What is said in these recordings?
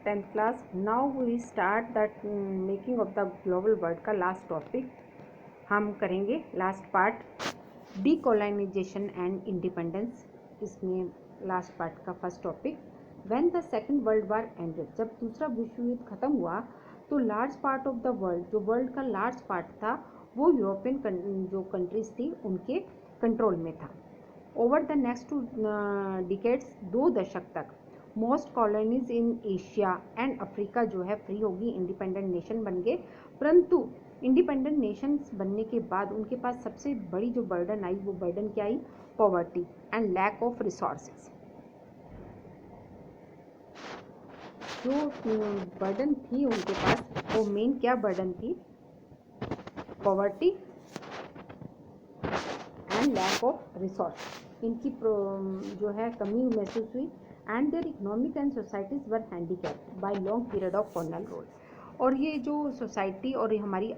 10th class. Now we start the making of the global world का last topic हम करेंगे. Last part decolonisation and independence. इसमें last part का first topic. When the second world war ended, जब दूसरा विश्व युद्ध खत्म हुआ तो large part of the world, जो वर्ल्ड का लार्ज पार्ट था वो यूरोपियन जो कंट्रीज थी उनके कंट्रोल में था. ओवर द नेक्स्ट 2 डिकेड्स, 2 दशक तक, most colonies in Asia and Africa जो है फ्री होगी, इंडिपेंडेंट नेशन बन गए. परंतु इंडिपेंडेंट नेशंस बनने के बाद उनके पास सबसे बड़ी जो बर्डन आई, वो बर्डन क्या आई? Poverty and lack of resources. जो बर्डन थी उनके पास, वो मेन क्या बर्डन थी? Poverty and lack of resource. इनकी जो है कमी महसूस हुई. And their economic and societies were handicapped by long period of colonial rule. और ये जो सोसाइटी और हमारी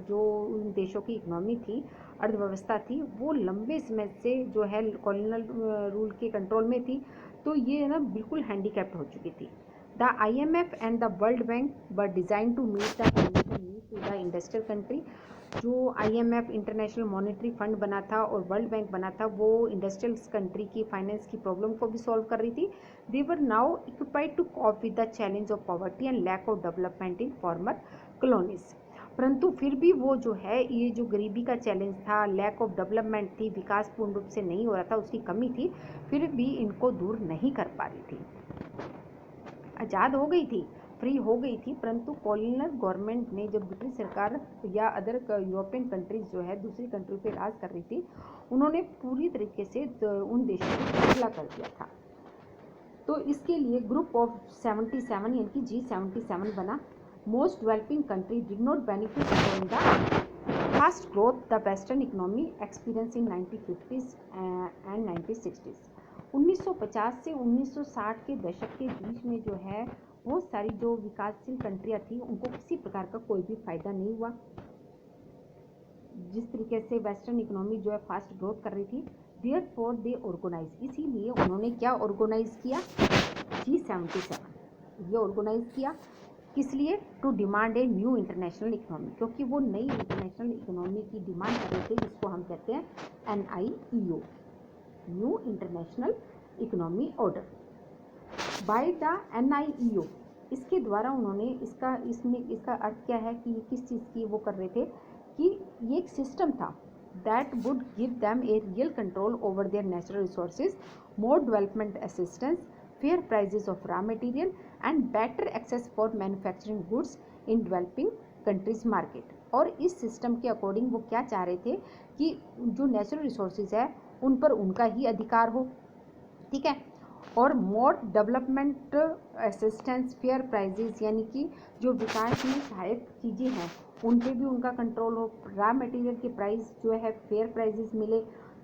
जो उन देशों की इकोनॉमी थी, अर्थव्यवस्था थी, वो लंबे समय से जो है कॉलोनियल रूल के कंट्रोल में थी. तो ये ना बिल्कुल हैंडीकैप्ड हो चुकी थी. The IMF and the world bank were designed to meet the need to the industrial country. जो IMF इंटरनेशनल मॉनेटरी फंड बना था और वर्ल्ड बैंक बना था, वो इंडस्ट्रियल कंट्री की फाइनेंस की प्रॉब्लम को भी सॉल्व कर रही थी. They were now equipped to cope with the challenge of poverty and lack of development in former colonies. परंतु फिर भी वो जो है, ये जो गरीबी का चैलेंज था, लैक ऑफ डेवलपमेंट थी, विकास पूर्ण रूप से नहीं हो रहा था, उसकी कमी थी, फिर भी इनको दूर नहीं कर पा रही थी. आज़ाद हो गई थी, फ्री हो गई थी, परंतु कॉलोनियल गवर्नमेंट ने, जब ब्रिटिश सरकार या अदर यूरोपियन कंट्रीज जो है दूसरी कंट्री पे राज कर रही थी, उन्होंने पूरी तरीके से उन देशों को खोखला कर दिया था. तो इसके लिए ग्रुप ऑफ 77 यानी कि G77 बना. Most developing country did not benefit from the fast growth the western economy experience in 1950s and 1960s. 1950 से 1960 के दशक के बीच में जो है बहुत सारी जो विकासशील कंट्रियाँ थी, उनको किसी प्रकार का कोई भी फायदा नहीं हुआ. जिस तरीके से वेस्टर्न इकोनॉमी जो है फास्ट ग्रोथ कर रही थी, देयरफॉर दे ऑर्गेनाइज, इसीलिए उन्होंने क्या ऑर्गेनाइज किया? G77. ये ऑर्गेनाइज किया किस लिए? To demand a new international economy, क्योंकि वो नई इंटरनेशनल इकोनॉमी की डिमांड कर रहे थे, जिसको हम कहते हैं NIEO, new international economy order. By the NIEO, इसके द्वारा उन्होंने इसका अर्थ क्या है कि ये किस चीज़ की वो कर रहे थे कि ये एक सिस्टम था that would give them a real control over their natural resources, more development assistance, fair prices of raw material and better access for manufacturing goods in developing countries market. और इस सिस्टम के according वो क्या चाह रहे थे कि जो नेचुरल रिसोर्सेज है उन पर उनका ही अधिकार हो, ठीक है, और मोर डेवलपमेंट असिस्टेंस, फेयर प्राइजेस, यानी कि जो विकास में सहायक चीज़ें हैं उन पे भी उनका कंट्रोल हो, रॉ मटेरियल के प्राइस जो है फेयर प्राइजेस मिले,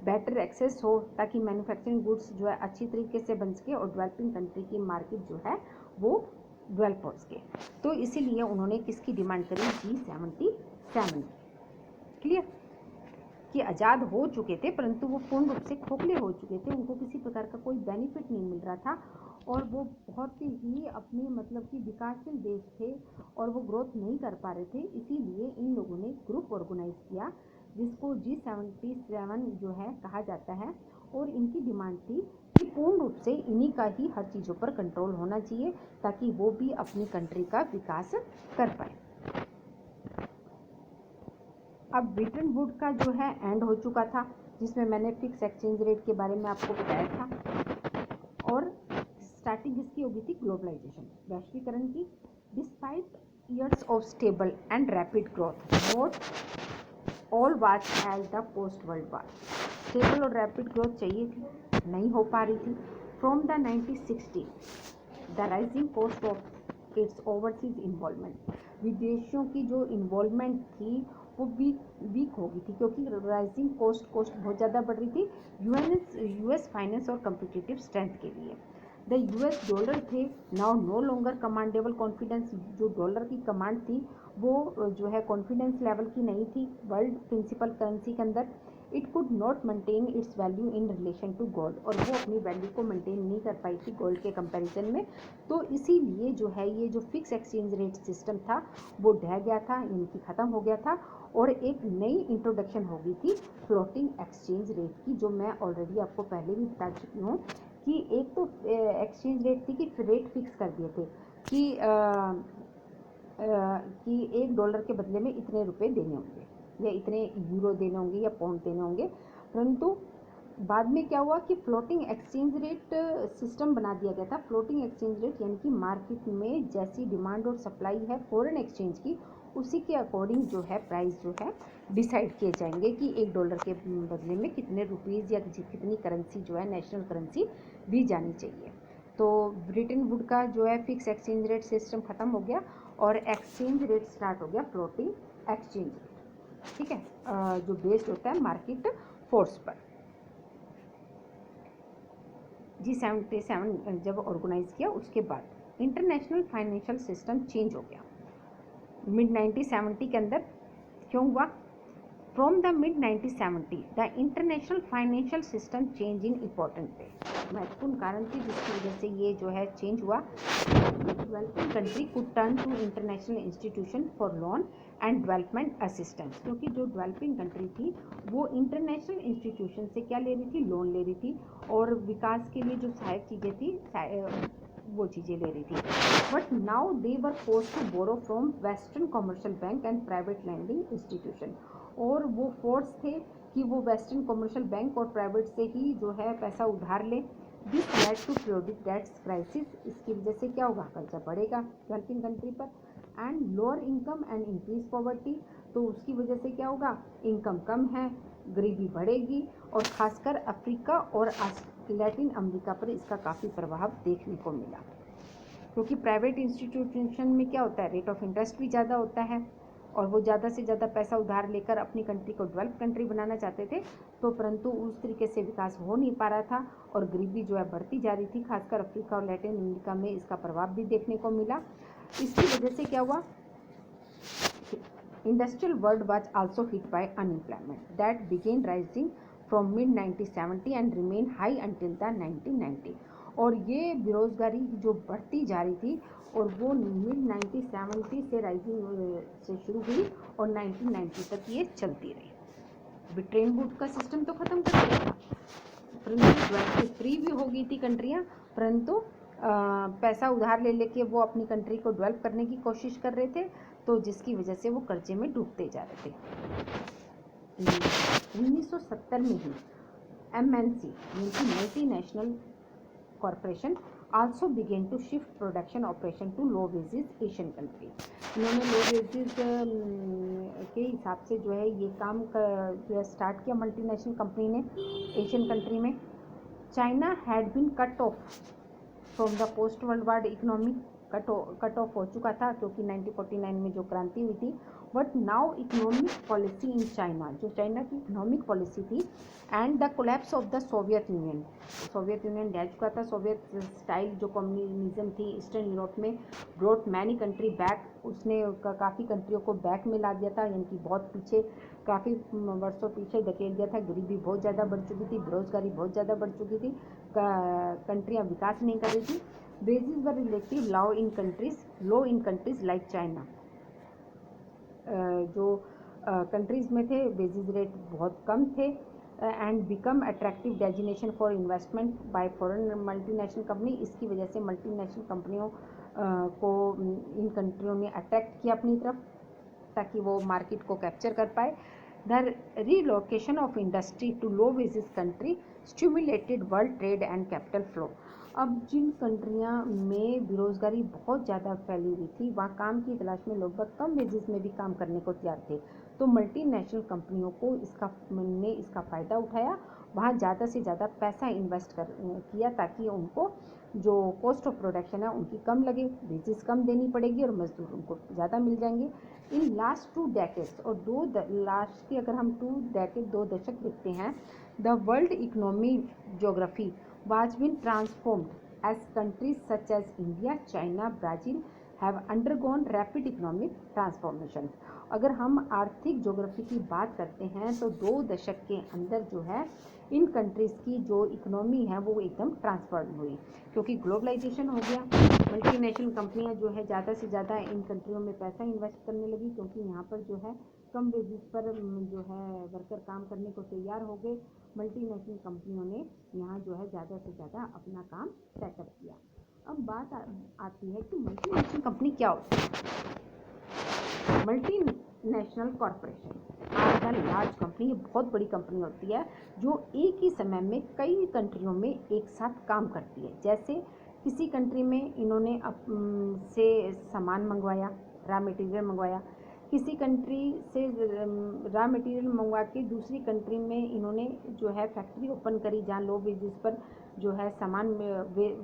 बेटर एक्सेस हो ताकि मैन्युफैक्चरिंग गुड्स जो है अच्छी तरीके से बन सके और डेवलपिंग कंट्री की मार्केट जो है वो डेवलप हो सके. तो इसीलिए उन्होंने किसकी डिमांड करी? G77. क्लियर? कि आज़ाद हो चुके थे परंतु वो पूर्ण रूप से खोखले हो चुके थे, उनको किसी प्रकार का कोई बेनिफिट नहीं मिल रहा था और वो बहुत ही अपने मतलब कि विकासशील देश थे और वो ग्रोथ नहीं कर पा रहे थे. इसीलिए इन लोगों ने ग्रुप ऑर्गेनाइज किया जिसको G77 जो है कहा जाता है. और इनकी डिमांड थी कि पूर्ण रूप से इन्हीं का ही हर चीज़ों पर कंट्रोल होना चाहिए ताकि वो भी अपनी कंट्री का विकास कर पाए. अब ब्रिटन वुड का जो है एंड हो चुका था, जिसमें मैंने फिक्स एक्सचेंज रेट के बारे में आपको बताया था. और स्टार्टिंग इसकी होगी थी ग्लोबलाइजेशन, वैश्वीकरण की. Despite years of stable and rapid growth, not all was as the post world war. Stable और रैपिड ग्रोथ चाहिए थी, नहीं हो पा रही थी. From the 1960 the rising cost of its overseas involvement, विदेशों की जो इन्वॉल्वमेंट थी वो वीक हो गई थी क्योंकि राइजिंग कॉस्ट बहुत ज़्यादा बढ़ रही थी US फाइनेंस और कम्पिटिटिव स्ट्रेंथ के लिए. द US डॉलर थे now no longer commandable confidence, जो डॉलर की कमांड थी वो जो है कॉन्फिडेंस लेवल की नहीं थी वर्ल्ड प्रिंसिपल करेंसी के अंदर. It could not maintain its value in relation to gold, और वो अपनी वैल्यू को मेंटेन नहीं कर पाई थी गोल्ड के कंपैरिजन में। तो इसीलिए जो है ये जो फिक्स एक्सचेंज रेट सिस्टम था वो ढह गया था, यानी कि ख़त्म हो गया था, और एक नई इंट्रोडक्शन हो गई थी फ्लोटिंग एक्सचेंज रेट की, जो मैं ऑलरेडी आपको पहले भी बता चुकी हूँ कि एक तो एक्सचेंज रेट थी कि रेट फिक्स कर दिए थे कि $1 के बदले में इतने रुपए देने होंगे या इतने यूरो देने होंगे या पाउंड देने होंगे। परंतु बाद में क्या हुआ कि फ्लोटिंग एक्सचेंज रेट सिस्टम बना दिया गया था। फ्लोटिंग एक्सचेंज रेट यानी कि मार्केट में जैसी डिमांड और सप्लाई है फॉरेन एक्सचेंज की, उसी के अकॉर्डिंग जो है प्राइस जो है डिसाइड किए जाएंगे कि $1 के बदले में कितने रुपीज़ या कितनी करेंसी जो है नेशनल करेंसी दी जानी चाहिए। तो ब्रिटेन वुड का जो है फिक्स एक्सचेंज रेट सिस्टम ख़त्म हो गया और एक्सचेंज रेट स्टार्ट हो गया फ्लोटिंग एक्सचेंज रेट, ठीक है, जो बेस्ड होता है मार्केट फोर्स पर। G77 जब ऑर्गेनाइज किया उसके बाद इंटरनेशनल फाइनेंशियल सिस्टम चेंज हो गया मिड 1970 के अंदर। क्यों हुआ? From the mid 1970 the international financial system change in important way. महत्वपूर्ण कारण थी जिसकी वजह से ये जो है चेंज हुआ। Developing country could turn to international institution for loan and development assistance, क्योंकि जो डेवलपिंग कंट्री थी वो इंटरनेशनल इंस्टीट्यूशन से क्या ले रही थी? लोन ले रही थी, और विकास के लिए जो सहायक चीज़ें थी वो चीज़ें ले रही थी। But now they were forced to borrow from western commercial bank and private lending institution, और वो फोर्स थे कि वो वेस्टर्न कमर्शियल बैंक और प्राइवेट से ही जो है पैसा उधार ले। This led to periodic debts crisis, इसकी वजह से क्या होगा? कर्जा बढ़ेगा डेवलपिंग कंट्री पर, and lower income and increase poverty, तो उसकी वजह से क्या होगा? इनकम कम है, गरीबी बढ़ेगी, और खासकर अफ्रीका और लैटिन अमेरिका पर इसका काफ़ी प्रभाव देखने को मिला, क्योंकि प्राइवेट इंस्टीट्यूशन में क्या होता है? रेट ऑफ इंटरेस्ट भी ज़्यादा होता है, और वो ज़्यादा से ज़्यादा पैसा उधार लेकर अपनी कंट्री को डेवलप कंट्री बनाना चाहते थे, तो परंतु उस तरीके से विकास हो नहीं पा रहा था, और गरीबी जो है बढ़ती जा रही थी। खासकर अफ्रीका और लैटिन अमेरिका में इसका प्रभाव भी देखने को मिला। इसकी वजह से क्या हुआ? Industrial world was also hit by unemployment that began rising from mid 1970 and remain high until the 1990, और ये बेरोजगारी जो बढ़ती जा रही थी और वो मिड 1970 से राइजिंग से शुरू हुई और 1990 तक ये चलती रही। ब्रिटेन वुड का सिस्टम तो ख़त्म कर दिया था, परंतु फ्री भी हो गई थी कंट्रियाँ, परंतु पैसा उधार ले लेके वो अपनी कंट्री को डेवलप करने की कोशिश कर रहे थे, तो जिसकी वजह से वो कर्जे में डूबते जा रहे थे। 1970 में ही MNC यानी कि multinational corporation also began to shift production operation to low wages Asian country. इन्होंने लो वेजेस के हिसाब से जो है ये काम जो है स्टार्ट किया मल्टीनेशनल कंपनी ने एशियन कंट्री में। China had been cut off from the post world war economy, cut off हो चुका था क्योंकि 1949 में जो क्रांति हुई थी। But now economic policy in China, जो चाइना की इकोनॉमिक पॉलिसी थी, and the collapse of the Soviet union, Soviet union ढह चुका था। सोवियत स्टाइल जो कम्युनिज्म थी ईस्टर्न यूरोप में ब्रॉट मैनी कंट्री बैक, उसने काफ़ी कंट्रियों को बैक में ला दिया था, यानी कि बहुत पीछे, काफ़ी वर्षों पीछे धकेल दिया था। गरीबी बहुत ज़्यादा बढ़ चुकी थी, बेरोजगारी बहुत ज़्यादा बढ़ चुकी थी, कंट्रियाँ विकास नहीं कर रही थी। Wages were relative low in countries like China, जो कंट्रीज़ में थे वेजेस रेट बहुत कम थे, and become attractive designation for investment by foreign multinational company. इसकी वजह से मल्टीनेशनल कंपनियों को इन कंट्रियों ने अट्रैक्ट किया अपनी तरफ ताकि वो मार्केट को कैप्चर कर पाए। The relocation of industry to low wages country stimulated world trade and capital flow. अब जिन कंट्रियां में बेरोजगारी बहुत ज़्यादा फैली हुई थी, वहाँ काम की तलाश में लोग बहुत कम वेजेस में भी काम करने को तैयार थे, तो मल्टीनेशनल कंपनियों को इसका फ़ायदा उठाया, वहाँ ज़्यादा से ज़्यादा पैसा इन्वेस्ट किया ताकि उनको जो कॉस्ट ऑफ प्रोडक्शन है उनकी कम लगे, वेजेस कम देनी पड़ेगी और मजदूर उनको ज़्यादा मिल जाएंगे। इन लास्ट 2 डेकेड्स, और लास्ट की अगर हम 2 दशक देखते हैं, the world economy geography was been transformed as countries such as India, China, Brazil have undergone rapid economic transformation. अगर हम आर्थिक ज्योग्राफी की बात करते हैं तो 2 दशक के अंदर जो है इन कंट्रीज़ की जो इकोनॉमी है वो एकदम ट्रांसफॉर्म हुई, क्योंकि ग्लोबलाइजेशन हो गया। मल्टीनेशनल कंपनियां जो है ज़्यादा से ज़्यादा इन कंट्रियों में पैसा इन्वेस्ट करने लगी, क्योंकि यहाँ पर जो है कम वेजेस पर जो है वर्कर काम करने को तैयार हो गए। मल्टीनेशनल कंपनियों ने यहाँ जो है ज़्यादा से ज़्यादा अपना काम सेटअप किया। अब बात आती है कि मल्टीनेशनल कंपनी क्या होती है। Multinational corporation are the large company, ये बहुत बड़ी कंपनी होती है जो एक ही समय में कई कंट्रियों में एक साथ काम करती है। जैसे किसी कंट्री में इन्होंने से सामान मंगवाया, रॉ मटेरियल मंगवाया, किसी कंट्री से रॉ मटेरियल मंगवा के दूसरी कंट्री में इन्होंने जो है फैक्ट्री ओपन करी जहाँ लो वेजेस पर जो है सामान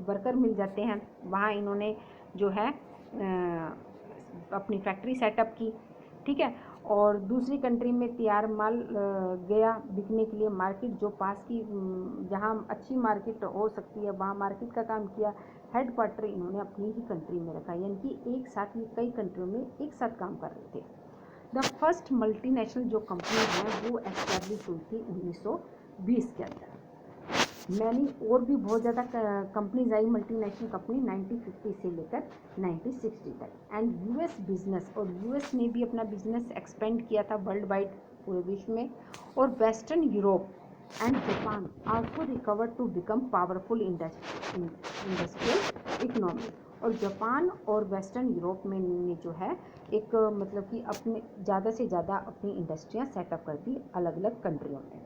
वर्कर मिल जाते हैं, वहाँ इन्होंने जो है अपनी फैक्ट्री सेटअप की, ठीक है। और दूसरी कंट्री में तैयार माल गया बिकने के लिए मार्केट जो पास की जहाँ अच्छी मार्केट हो सकती है वहाँ मार्केट का काम किया। हेड क्वार्टर इन्होंने अपनी ही कंट्री में रखा, यानी कि एक साथ ये कई कंट्रियों में एक साथ काम कर रहे थे। द फर्स्ट मल्टीनेशनल जो कंपनी है वो एस्टैब्लिश हुई थी 1920 के अंदर। मैंने और भी बहुत ज़्यादा कंपनीज आई मल्टीनेशनल कंपनी 1950 से लेकर 1960 तक। एंड यूएस बिजनेस, और यूएस ने भी अपना बिजनेस एक्सपेंड किया था वर्ल्ड वाइड पूरे विश्व में। और western Europe and Japan also recover to become powerful industrial economy. और जापान और वेस्टर्न यूरोप में ने जो है एक मतलब कि अपने ज़्यादा से ज़्यादा अपनी इंडस्ट्रियाँ सेटअप कर दी अलग अलग कंट्रियों में।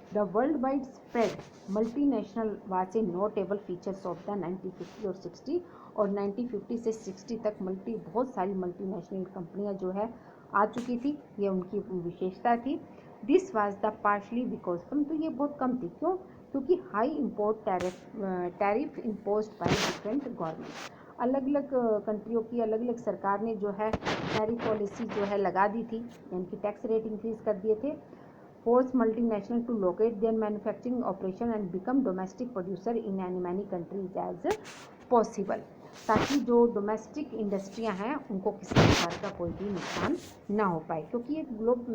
The worldwide spread multinational was a notable features of the 1950 और 60, और 1950 से 60 तक बहुत सारी मल्टीनेशनल कंपनियां जो है आ चुकी थी, ये उनकी विशेषता थी। This was the partially because, परंतु ये बहुत कम थी, क्यों? क्योंकि high import tariff imposed by different government, अलग अलग कंट्रियों की अलग अलग सरकार ने जो है टैरिफ पॉलिसी जो है लगा दी थी, यानी कि टैक्स रेट इंक्रीज कर दिए थे। force multinational to locate their manufacturing operation and become domestic producer in as many countries as possible, ताकि जो डोमेस्टिक इंडस्ट्रियां हैं उनको किसी प्रकार का कोई भी नुकसान ना हो पाए, क्योंकि ये लोग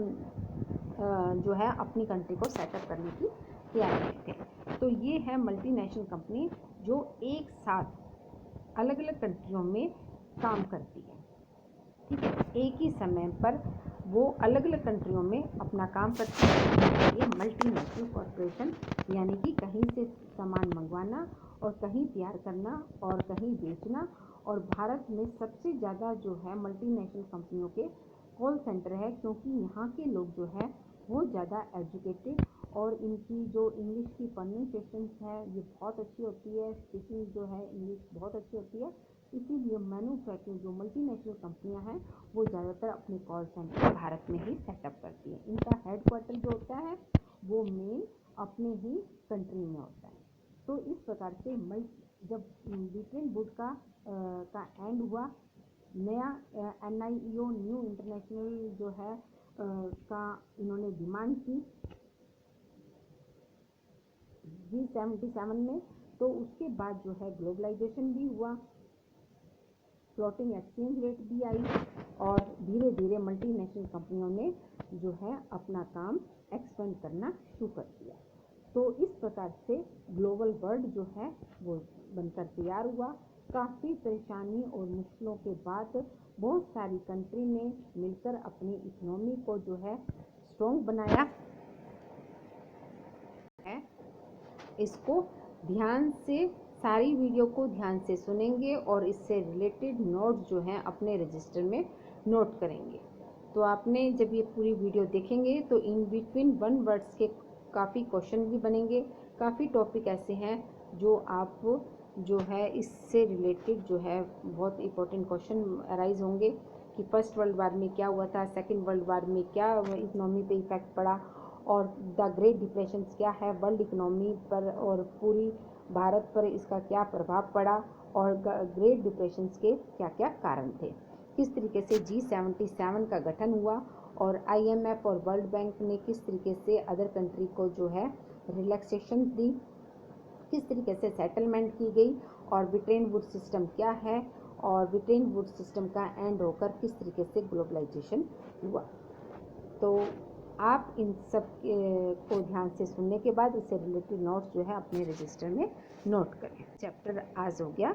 जो है अपनी कंट्री को सेटअप करने की तैयारी में थे। तो ये है मल्टीनेशनल कंपनी जो एक साथ अलग अलग कंट्रियों में काम करती है, ठीक है, एक ही समय पर वो अलग अलग कंट्रियों में अपना काम करती है। ये मल्टीनेशनल कॉरपोरेशन, यानी कि कहीं से सामान मंगवाना और कहीं तैयार करना और कहीं बेचना। और भारत में सबसे ज़्यादा जो है मल्टीनेशनल कंपनियों के कॉल सेंटर है, क्योंकि यहाँ के लोग जो है वो ज़्यादा एजुकेटेड, और इनकी जो इंग्लिश की प्रोनाउंसिएशन है ये बहुत अच्छी होती है, स्पीकिंग जो है इंग्लिश बहुत अच्छी होती है। इसीलिए मैन्युफैक्चरिंग जो मल्टीनेशनल कंपनियां हैं वो ज़्यादातर अपने कॉल सेंटर भारत में ही सेटअप करती हैं। इनका हेड क्वार्टर जो होता है वो मेन अपने ही कंट्री में होता है। तो इस प्रकार से जब ब्रिटेन वुड का एंड हुआ, नया NIEO न्यू इंटरनेशनल जो है का इन्होंने डिमांड की G77 में, तो उसके बाद जो है ग्लोबलाइजेशन भी हुआ, फ्लोटिंग एक्सचेंज रेट भी आई, और धीरे धीरे मल्टीनेशनल कंपनियों ने जो है अपना काम एक्सपेंड करना शुरू कर दिया। तो इस प्रकार से ग्लोबल वर्ल्ड जो है वो बनकर तैयार हुआ। काफ़ी परेशानी और मुश्किलों के बाद बहुत सारी कंट्री ने मिलकर अपनी इकोनॉमी को जो है स्ट्रॉन्ग बनाया है। इसको ध्यान से सारी वीडियो को ध्यान से सुनेंगे और इससे रिलेटेड नोट्स जो हैं अपने रजिस्टर में नोट करेंगे। तो आपने जब ये पूरी वीडियो देखेंगे तो इन बिटवीन वन वर्ड्स के काफ़ी क्वेश्चन भी बनेंगे, काफ़ी टॉपिक ऐसे हैं जो आप जो है इससे रिलेटेड जो है बहुत इंपॉर्टेंट क्वेश्चन अराइज होंगे कि फर्स्ट वर्ल्ड वार में क्या हुआ था, सेकेंड वर्ल्ड वार में क्या इकोनॉमी पे इफेक्ट पड़ा, और द ग्रेट डिप्रेशन क्या है वर्ल्ड इकोनॉमी पर और पूरी भारत पर इसका क्या प्रभाव पड़ा, और ग्रेट डिप्रेशन के क्या क्या कारण थे, किस तरीके से G77 का गठन हुआ, और IMF और वर्ल्ड बैंक ने किस तरीके से अदर कंट्री को जो है रिलैक्सेशन दी, किस तरीके से सेटलमेंट की गई, और ब्रिटेन वुड सिस्टम क्या है, और ब्रिटेन वुड्स सिस्टम का एंड होकर किस तरीके से ग्लोबलाइजेशन हुआ। तो आप इन सब को ध्यान से सुनने के बाद इससे रिलेटेड नोट्स जो है अपने रजिस्टर में नोट करें। चैप्टर आज हो गया